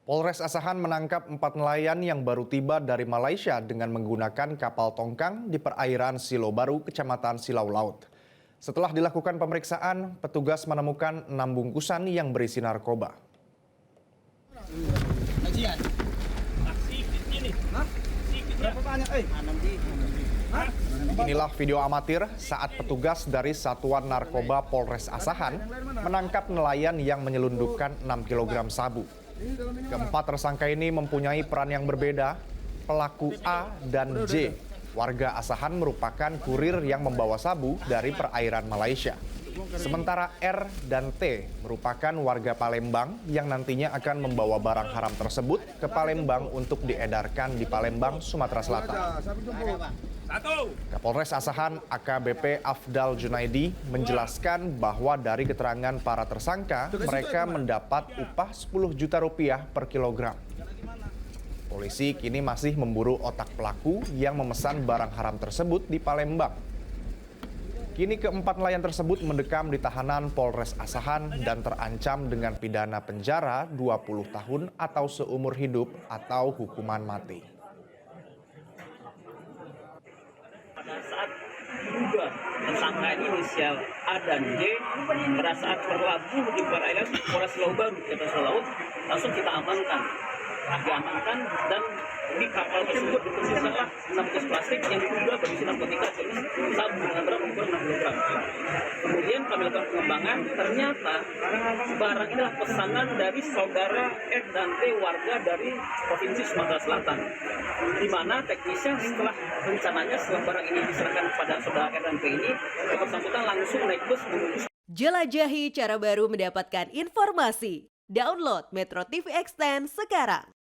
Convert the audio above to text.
Polres Asahan menangkap 4 nelayan yang baru tiba dari Malaysia dengan menggunakan kapal tongkang di perairan Silau Baru, Kecamatan Silau Laut. Setelah dilakukan pemeriksaan, petugas menemukan 6 bungkusan yang berisi narkoba. Inilah video amatir saat petugas dari Satuan Narkoba Polres Asahan menangkap nelayan yang menyelundupkan 6 kg sabu. Keempat tersangka ini mempunyai peran yang berbeda. Pelaku A dan J, warga Asahan, merupakan kurir yang membawa sabu dari perairan Malaysia. Sementara R dan T merupakan warga Palembang yang nantinya akan membawa barang haram tersebut ke Palembang untuk diedarkan di Palembang, Sumatera Selatan. Kapolres Asahan AKBP Afdal Junaidi menjelaskan bahwa dari keterangan para tersangka, mereka mendapat upah 10 juta rupiah per kilogram. Polisi kini masih memburu otak pelaku yang memesan barang haram tersebut di Palembang. Kini keempat nelayan tersebut mendekam di tahanan Polres Asahan dan terancam dengan pidana penjara 20 tahun atau seumur hidup atau hukuman mati. Pada saat diduga tersangka inisial A dan J pada saat berlabuh di perairan Polres Silau Baru, Kecamatan Laut, langsung kita amankan. Diamankan dan di kapal tersebut ditemukanlah 6 bungkus plastik yang diduga berisi narkotika jenis sabu dengan berat ukuran 60 gram. Kemudian kami lakukan pengembangan, ternyata barang inilah pesanan dari saudara R dan T, warga dari Provinsi Sumatera Selatan. Di mana teknisnya setelah rencananya setelah barang ini diserahkan kepada saudara R dan T ini, yang bersangkutan langsung naik bus menuju. Jelajahi cara baru mendapatkan informasi. Download Metro TV Extend sekarang.